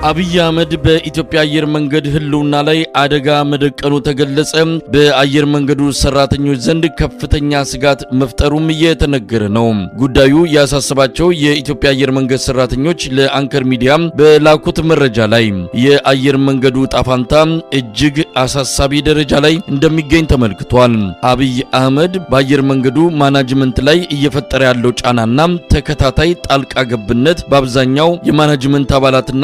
አብይ አህመድ በኢትዮጵያ አየር መንገድ ህልውና ላይ አደጋ መደቀኑ ተገለጸ። በአየር መንገዱ ሰራተኞች ዘንድ ከፍተኛ ስጋት መፍጠሩም እየተነገረ ነው። ጉዳዩ ያሳሰባቸው የኢትዮጵያ አየር መንገድ ሰራተኞች ለአንከር ሚዲያ በላኩት መረጃ ላይ የአየር መንገዱ ጣፋንታ እጅግ አሳሳቢ ደረጃ ላይ እንደሚገኝ ተመልክቷል። አብይ አህመድ በአየር መንገዱ ማናጅመንት ላይ እየፈጠረ ያለው ጫናና ተከታታይ ጣልቃ ገብነት በአብዛኛው የማናጅመንት አባላትና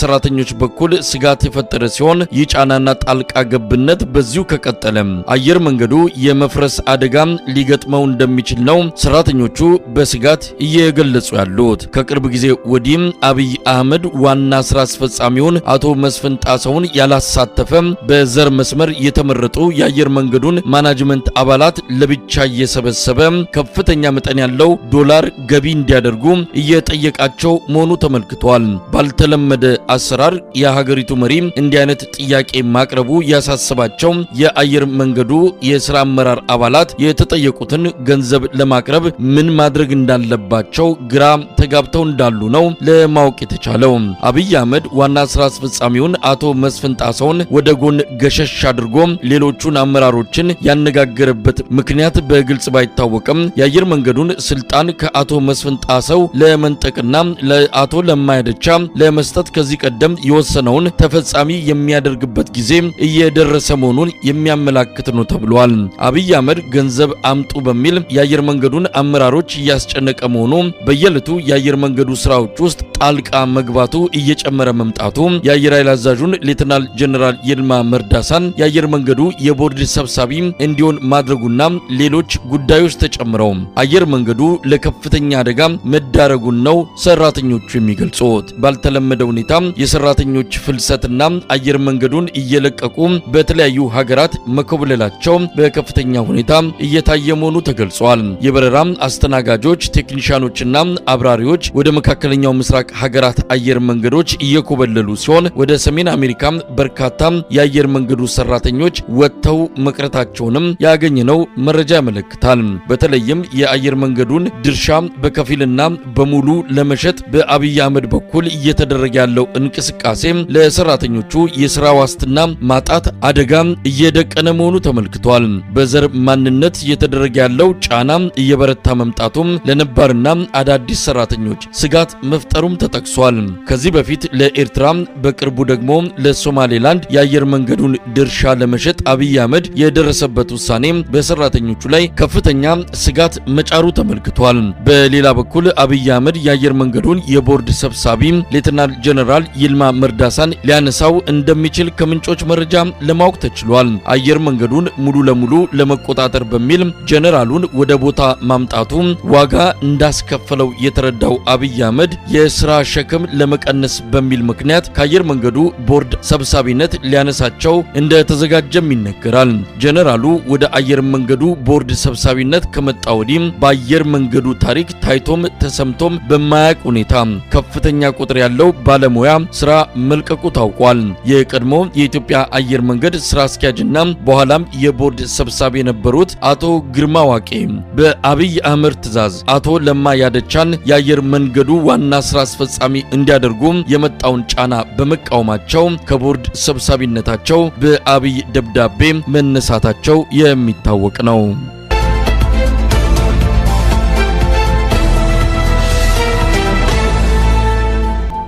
በሰራተኞች በኩል ስጋት የፈጠረ ሲሆን ይህ ጫናና ጣልቃ ገብነት በዚሁ ከቀጠለ አየር መንገዱ የመፍረስ አደጋ ሊገጥመው እንደሚችል ነው ሰራተኞቹ በስጋት እየገለጹ ያሉት። ከቅርብ ጊዜ ወዲህ አብይ አህመድ ዋና ስራ አስፈጻሚውን አቶ መስፍን ጣሰውን ያላሳተፈ በዘር መስመር የተመረጡ የአየር መንገዱን ማናጅመንት አባላት ለብቻ እየሰበሰበ ከፍተኛ መጠን ያለው ዶላር ገቢ እንዲያደርጉ እየጠየቃቸው መሆኑ ተመልክቷል። ባልተለመደ አሰራር የሀገሪቱ መሪ እንዲህ አይነት ጥያቄ ማቅረቡ ያሳሰባቸው የአየር መንገዱ የሥራ አመራር አባላት የተጠየቁትን ገንዘብ ለማቅረብ ምን ማድረግ እንዳለባቸው ግራ ተጋብተው እንዳሉ ነው ለማወቅ የተቻለው። አብይ አህመድ ዋና ስራ አስፈጻሚውን አቶ መስፍን ጣሰውን ወደ ጎን ገሸሽ አድርጎ ሌሎቹን አመራሮችን ያነጋገረበት ምክንያት በግልጽ ባይታወቅም የአየር መንገዱን ስልጣን ከአቶ መስፍን ጣሰው ለመንጠቅና ለአቶ ለማ ያደቻ ለመስጠት ከዚህ ቀደም የወሰነውን ተፈጻሚ የሚያደርግበት ጊዜ እየደረሰ መሆኑን የሚያመላክት ነው ተብሏል። አብይ አህመድ ገንዘብ አምጡ በሚል የአየር መንገዱን አመራሮች እያስጨነቀ መሆኑ በየዕለቱ የአየር መንገዱ ስራዎች ውስጥ ጣልቃ መግባቱ እየጨመረ መምጣቱ የአየር ኃይል አዛዡን ሌተናል ጀነራል ይልማ መርዳሳን የአየር መንገዱ የቦርድ ሰብሳቢ እንዲሆን ማድረጉና ሌሎች ጉዳዮች ተጨምረው አየር መንገዱ ለከፍተኛ አደጋ መዳረጉን ነው ሰራተኞቹ የሚገልጹት። ባልተለመደ ሁኔታ የሰራተኞች ፍልሰትና አየር መንገዱን እየለቀቁ በተለያዩ ሀገራት መኮብለላቸው በከፍተኛ ሁኔታ እየታየ መሆኑ ተገልጿል። የበረራ አስተናጋጆች፣ ቴክኒሻኖችና አብራሪዎች ወደ መካከለኛው ምስራቅ ሀገራት አየር መንገዶች እየኮበለሉ ሲሆን ወደ ሰሜን አሜሪካ በርካታ የአየር መንገዱ ሰራተኞች ወጥተው መቅረታቸውንም ያገኘነው መረጃ ያመለክታል። በተለይም የአየር መንገዱን ድርሻ በከፊልና በሙሉ ለመሸጥ በአብይ አህመድ በኩል እየተደረገ ያለው እንቅስቃሴ ለሰራተኞቹ የሥራ ዋስትና ማጣት አደጋ እየደቀነ መሆኑ ተመልክቷል። በዘር ማንነት እየተደረገ ያለው ጫና እየበረታ መምጣቱም ለነባርና አዳዲስ ሰራተኞች ስጋት መፍጠሩም ተጠቅሷል። ከዚህ በፊት ለኤርትራ በቅርቡ ደግሞ ለሶማሌላንድ የአየር መንገዱን ድርሻ ለመሸጥ አብይ አህመድ የደረሰበት ውሳኔ በሰራተኞቹ ላይ ከፍተኛ ስጋት መጫሩ ተመልክቷል። በሌላ በኩል አብይ አህመድ የአየር መንገዱን የቦርድ ሰብሳቢ ሌተናል ጀነራል ይልማ መርዳሳን ሊያነሳው እንደሚችል ከምንጮች መረጃ ለማወቅ ተችሏል። አየር መንገዱን ሙሉ ለሙሉ ለመቆጣጠር በሚል ጀነራሉን ወደ ቦታ ማምጣቱ ዋጋ እንዳስከፈለው የተረዳው አብይ አህመድ የሥራ ሸክም ለመቀነስ በሚል ምክንያት ከአየር መንገዱ ቦርድ ሰብሳቢነት ሊያነሳቸው እንደተዘጋጀም ይነገራል። ጀነራሉ ወደ አየር መንገዱ ቦርድ ሰብሳቢነት ከመጣ ወዲህ በአየር መንገዱ ታሪክ ታይቶም ተሰምቶም በማያውቅ ሁኔታ ከፍተኛ ቁጥር ያለው ባለሙያ ስራ መልቀቁ ታውቋል። የቀድሞ የኢትዮጵያ አየር መንገድ ስራ አስኪያጅና በኋላም የቦርድ ሰብሳቢ የነበሩት አቶ ግርማ ዋቄ በአብይ አህመድ ትዕዛዝ አቶ ለማ ያደቻን የአየር መንገዱ ዋና ስራ አስፈጻሚ እንዲያደርጉ የመጣውን ጫና በመቃወማቸው ከቦርድ ሰብሳቢነታቸው በአብይ ደብዳቤ መነሳታቸው የሚታወቅ ነው።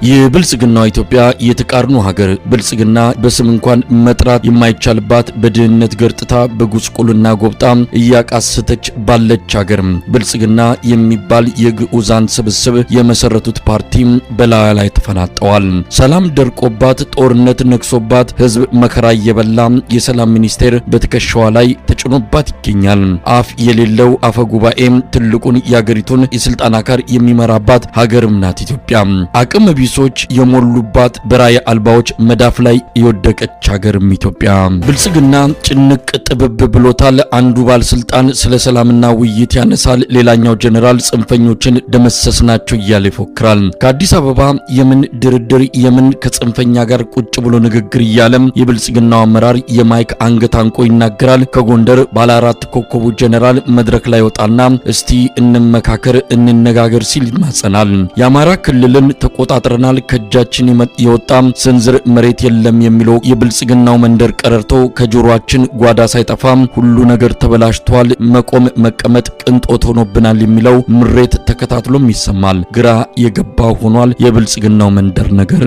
የብልጽግናው ኢትዮጵያ የተቃርኖ ሀገር ብልጽግና በስም እንኳን መጥራት የማይቻልባት በድህነት ገርጥታ በጉስቁልና ጎብጣ እያቃሰተች ባለች ሀገር ብልጽግና የሚባል የግዑዛን ስብስብ የመሰረቱት ፓርቲ በላዩ ላይ ተፈናጠዋል። ሰላም ደርቆባት ጦርነት ነክሶባት ህዝብ መከራ እየበላ የሰላም ሚኒስቴር በትከሻዋ ላይ ተጭኖባት ይገኛል። አፍ የሌለው አፈ ጉባኤ ትልቁን የሀገሪቱን የስልጣን አካል የሚመራባት ሀገርም ናት ኢትዮጵያ። አቅም ቢሶች የሞሉባት በራዕይ አልባዎች መዳፍ ላይ የወደቀች ሀገርም ኢትዮጵያ። ብልጽግና ጭንቅ ጥብብ ብሎታል። አንዱ ባለስልጣን ስለ ሰላምና ውይይት ያነሳል፣ ሌላኛው ጀነራል ጽንፈኞችን ደመሰስናቸው እያለ ይፎክራል። ከአዲስ አበባ የምን ድርድር የምን ከጽንፈኛ ጋር ቁጭ ብሎ ንግግር እያለም የብልጽግናው አመራር የማይክ አንገት አንቆ ይናገራል። ከጎንደር ባለ 4 ኮከቡ ጀነራል መድረክ ላይ ወጣና እስቲ እንመካከር እንነጋገር ሲል ይማጸናል። የአማራ ክልልን ተቆጣጥረ ተቆጣጥረናል፣ ከእጃችን የወጣ ስንዝር መሬት የለም የሚለው የብልጽግናው መንደር ቀረርቶ ከጆሮአችን ጓዳ ሳይጠፋ ሁሉ ነገር ተበላሽቷል፣ መቆም መቀመጥ ቅንጦት ሆኖብናል የሚለው ምሬት ተከታትሎም ይሰማል። ግራ የገባው ሆኗል የብልጽግናው መንደር ነገር።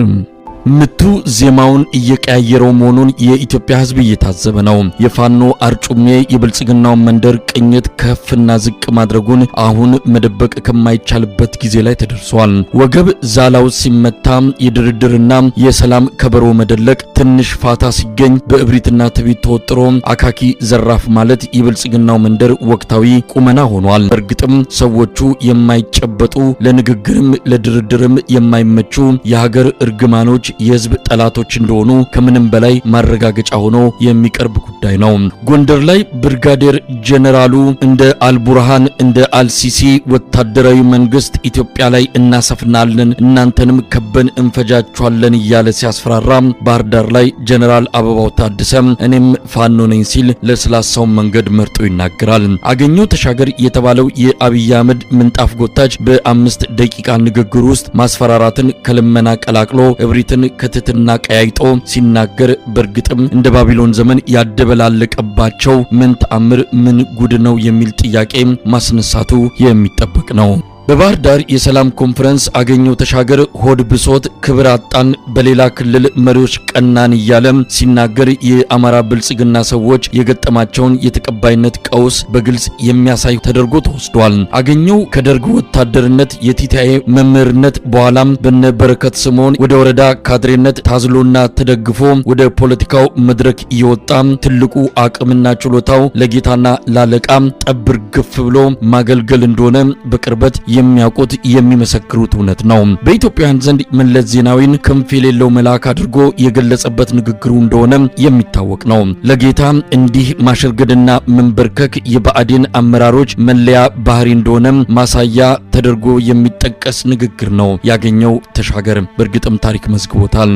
ምቱ ዜማውን እየቀያየረው መሆኑን የኢትዮጵያ ሕዝብ እየታዘበ ነው። የፋኖ አርጩሜ የብልጽግናው መንደር ቅኝት ከፍና ዝቅ ማድረጉን አሁን መደበቅ ከማይቻልበት ጊዜ ላይ ተደርሷል። ወገብ ዛላው ሲመታ የድርድርና የሰላም ከበሮ መደለቅ ትንሽ ፋታ ሲገኝ በእብሪትና ትዕቢት ተወጥሮ አካኪ ዘራፍ ማለት የብልጽግናው መንደር ወቅታዊ ቁመና ሆኗል። እርግጥም ሰዎቹ የማይጨበጡ ለንግግርም ለድርድርም የማይመቹ የሀገር እርግማኖች የህዝብ ጠላቶች እንደሆኑ ከምንም በላይ ማረጋገጫ ሆኖ የሚቀርብ ጉዳይ ነው። ጎንደር ላይ ብርጋዴር ጀነራሉ እንደ አልቡርሃን እንደ አልሲሲ ወታደራዊ መንግስት ኢትዮጵያ ላይ እናሰፍናለን፣ እናንተንም ከበን እንፈጃቸዋለን እያለ ሲያስፈራራ፣ ባህር ዳር ላይ ጀነራል አበባው ታደሰ እኔም ፋኖ ነኝ ሲል ለስላሳው መንገድ መርጦ ይናገራል። አገኘው ተሻገር የተባለው የአብይ አህመድ ምንጣፍ ጎታች በ5 ደቂቃ ንግግር ውስጥ ማስፈራራትን ከልመና ቀላቅሎ እብሪትን ከትትና ቀያይጦ ሲናገር በርግጥም እንደ ባቢሎን ዘመን ያደበላለቀባቸው ምን ተአምር ምን ጉድ ነው የሚል ጥያቄ ማስነሳቱ የሚጠበቅ ነው። በባህር ዳር የሰላም ኮንፈረንስ አገኘው ተሻገር ሆድ ብሶት ክብር አጣን በሌላ ክልል መሪዎች ቀናን እያለ ሲናገር የአማራ ብልጽግና ሰዎች የገጠማቸውን የተቀባይነት ቀውስ በግልጽ የሚያሳይ ተደርጎ ተወስዷል። አገኘው ከደርግ ወታደርነት የቲቲአይ መምህርነት በኋላም በነበረከት ስምዖን ወደ ወረዳ ካድሬነት ታዝሎና ተደግፎ ወደ ፖለቲካው መድረክ እየወጣ ትልቁ አቅምና ችሎታው ለጌታና ላለቃ ጠብር ግፍ ብሎ ማገልገል እንደሆነ በቅርበት የሚያውቁት የሚመሰክሩት እውነት ነው። በኢትዮጵያውያን ዘንድ መለስ ዜናዊን ክንፍ የሌለው መልአክ አድርጎ የገለጸበት ንግግሩ እንደሆነ የሚታወቅ ነው። ለጌታ እንዲህ ማሸርገድና መንበርከክ የብአዴን አመራሮች መለያ ባህሪ እንደሆነ ማሳያ ተደርጎ የሚጠቀስ ንግግር ነው ያገኘው ተሻገር። በእርግጥም ታሪክ መዝግቦታል።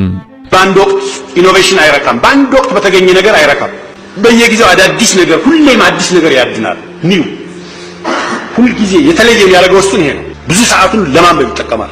በአንድ ወቅት ኢኖቬሽን አይረካም፣ በአንድ ወቅት በተገኘ ነገር አይረካም። በየጊዜው አዳዲስ ነገር፣ ሁሌም አዲስ ነገር ያድናል። ኒው ሁልጊዜ የተለየ የሚያደርገው እሱን ይሄ ነው። ብዙ ሰዓቱን ለማንበብ ይጠቀማል፣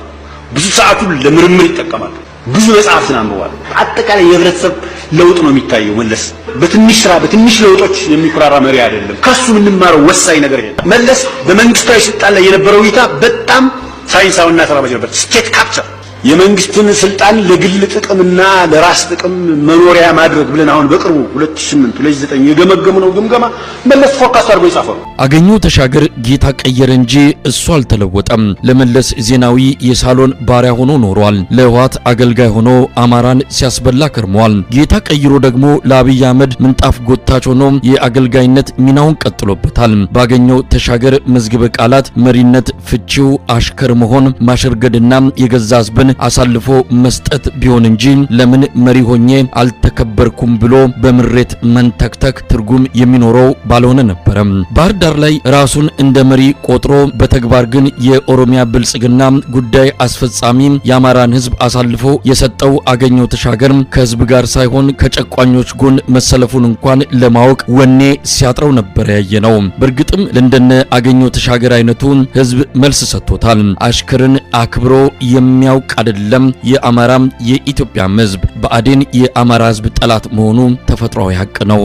ብዙ ሰዓቱን ለምርምር ይጠቀማል፣ ብዙ መጽሐፍትን አንብቧል። አጠቃላይ የህብረተሰብ ለውጥ ነው የሚታየው። መለስ በትንሽ ስራ በትንሽ ለውጦች የሚኩራራ መሪ አይደለም። ከሱ የምንማረው ወሳኝ ነገር ይሄ ነው። መለስ በመንግስታዊ ስልጣን ላይ የነበረው እይታ በጣም ሳይንሳዊና ተራማጅ ነበር። ስቴት ካፕቸር የመንግስትን ስልጣን ለግል ጥቅምና ለራስ ጥቅም መኖሪያ ማድረግ ብለን አሁን በቅርቡ 2008 2009 የገመገምነው ግምገማ መለስ ፎርካስት አድርጎ የጻፈው። አገኘው ተሻገር ጌታ ቀየረ እንጂ እሱ አልተለወጠም። ለመለስ ዜናዊ የሳሎን ባሪያ ሆኖ ኖሯል። ለህወሓት አገልጋይ ሆኖ አማራን ሲያስበላ ከርሟል። ጌታ ቀይሮ ደግሞ ለአብይ አህመድ ምንጣፍ ጎታች ሆኖ የአገልጋይነት ሚናውን ቀጥሎበታል። ባገኘው ተሻገር መዝገበ ቃላት መሪነት ፍቺው አሽከር መሆን ማሸርገድና የገዛ ህዝብን አሳልፎ መስጠት ቢሆን እንጂ ለምን መሪ ሆኜ አልተከበርኩም ብሎ በምሬት መንተክተክ ትርጉም የሚኖረው ባልሆነ ነበር። ባህር ዳር ላይ ራሱን እንደ መሪ ቆጥሮ በተግባር ግን የኦሮሚያ ብልጽግና ጉዳይ አስፈጻሚ የአማራን ህዝብ አሳልፎ የሰጠው አገኘው ተሻገር ከህዝብ ጋር ሳይሆን ከጨቋኞች ጎን መሰለፉን እንኳን ለማወቅ ወኔ ሲያጥረው ነበር ያየነው። በእርግጥም ለእንደነ አገኘው ተሻገር አይነቱ ህዝብ መልስ ሰጥቶታል። አሽከርን አክብሮ የሚያውቅ አይደለም የአማራም የኢትዮጵያ ህዝብ። ብአዴን የአማራ ህዝብ ጠላት መሆኑ ተፈጥሯዊ ሀቅ ነው።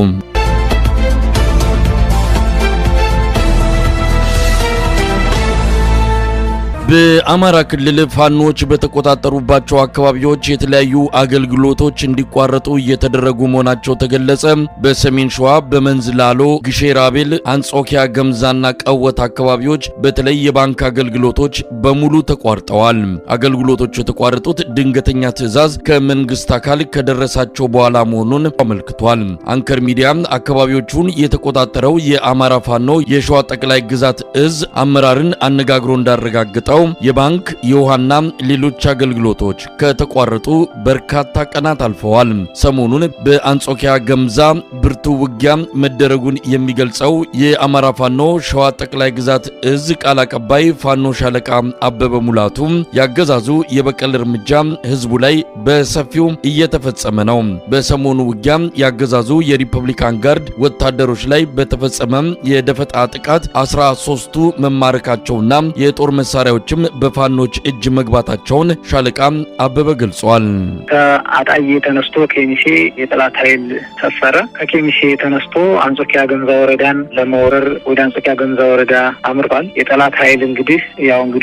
በአማራ ክልል ፋኖች በተቆጣጠሩባቸው አካባቢዎች የተለያዩ አገልግሎቶች እንዲቋረጡ እየተደረጉ መሆናቸው ተገለጸ። በሰሜን ሸዋ በመንዝላሎ፣ ግሼ ራቤል፣ አንጾኪያ፣ ገምዛና ቀወት አካባቢዎች በተለይ የባንክ አገልግሎቶች በሙሉ ተቋርጠዋል። አገልግሎቶቹ የተቋረጡት ድንገተኛ ትዕዛዝ ከመንግስት አካል ከደረሳቸው በኋላ መሆኑን አመልክቷል። አንከር ሚዲያ አካባቢዎቹን የተቆጣጠረው የአማራ ፋኖ የሸዋ ጠቅላይ ግዛት እዝ አመራርን አነጋግሮ እንዳረጋገጠው የባንክ የውሃና ሌሎች አገልግሎቶች ከተቋረጡ በርካታ ቀናት አልፈዋል። ሰሞኑን በአንጾኪያ ገምዛ ብርቱ ውጊያ መደረጉን የሚገልጸው የአማራ ፋኖ ሸዋ ጠቅላይ ግዛት እዝ ቃል አቀባይ ፋኖ ሻለቃ አበበ ሙላቱ ያገዛዙ የበቀል እርምጃ ህዝቡ ላይ በሰፊው እየተፈጸመ ነው። በሰሞኑ ውጊያ ያገዛዙ የሪፐብሊካን ጋርድ ወታደሮች ላይ በተፈጸመ የደፈጣ ጥቃት 13ቱ መማረካቸውና የጦር መሳሪያዎች ከተሞችም በፋኖች እጅ መግባታቸውን ሻለቃ አበበ ገልጿል። ከአጣዬ ተነስቶ ኬሚሴ የጠላት ኃይል ሰፈረ። ከኬሚሴ ተነስቶ አንጾኪያ ገምዛ ወረዳን ለመውረር ወደ አንጾኪያ ገምዛ ወረዳ አምርቷል። የጠላት ኃይል እንግዲህ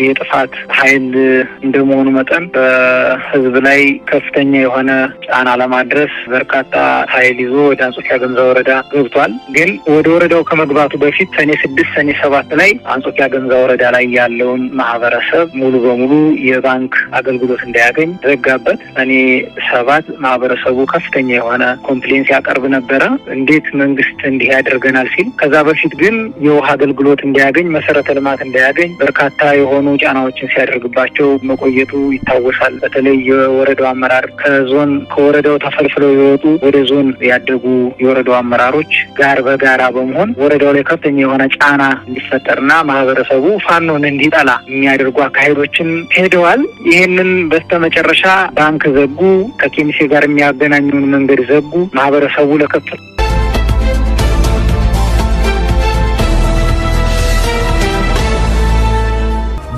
የጥፋት ኃይል እንደመሆኑ መጠን በህዝብ ላይ ከፍተኛ የሆነ ጫና ለማድረስ በርካታ ኃይል ይዞ ወደ አንጾኪያ ገምዛ ወረዳ ገብቷል። ግን ወደ ወረዳው ከመግባቱ በፊት ሰኔ 6 ሰኔ 7 ላይ አንጾኪያ ገምዛ ወረዳ ላይ ያለውን ማህበረሰብ ሙሉ በሙሉ የባንክ አገልግሎት እንዳያገኝ ዘጋበት። ሰኔ 7 ማህበረሰቡ ከፍተኛ የሆነ ኮምፕሌንስ ያቀርብ ነበረ። እንዴት መንግስት እንዲህ ያደርገናል ሲል። ከዛ በፊት ግን የውሃ አገልግሎት እንዳያገኝ፣ መሰረተ ልማት እንዳያገኝ በርካታ የሆኑ ጫናዎችን ሲያደርግባቸው መቆየቱ ይታወሳል። በተለይ የወረዳው አመራር ከወረዳው ተፈልፍለው የወጡ ወደ ዞን ያደጉ የወረዳው አመራሮች ጋር በጋራ በመሆን ወረዳው ላይ ከፍተኛ የሆነ ጫና እንዲፈጠርና ማህበረሰቡ ፋኖን እንዲጠላ የሚያደርጉ አካሄዶችን ሄደዋል። ይህንን በስተመጨረሻ ባንክ ዘጉ፣ ከኬሚሴ ጋር የሚያገናኙን መንገድ ዘጉ። ማህበረሰቡ ለከፍተኛ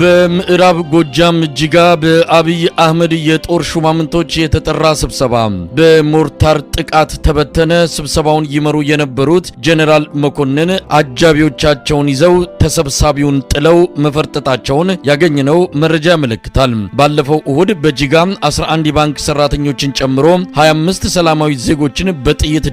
በምዕራብ ጎጃም እጅጋ በአብይ አህመድ የጦር ሹማምንቶች የተጠራ ስብሰባ በሞርታር ጥቃት ተበተነ። ስብሰባውን ይመሩ የነበሩት ጀነራል መኮንን አጃቢዎቻቸውን ይዘው ተሰብሳቢውን ጥለው መፈርጠጣቸውን ያገኘነው መረጃ ያመለክታል። ባለፈው እሁድ በጅጋ 11 የባንክ ሰራተኞችን ጨምሮ 25 ሰላማዊ ዜጎችን በጥይት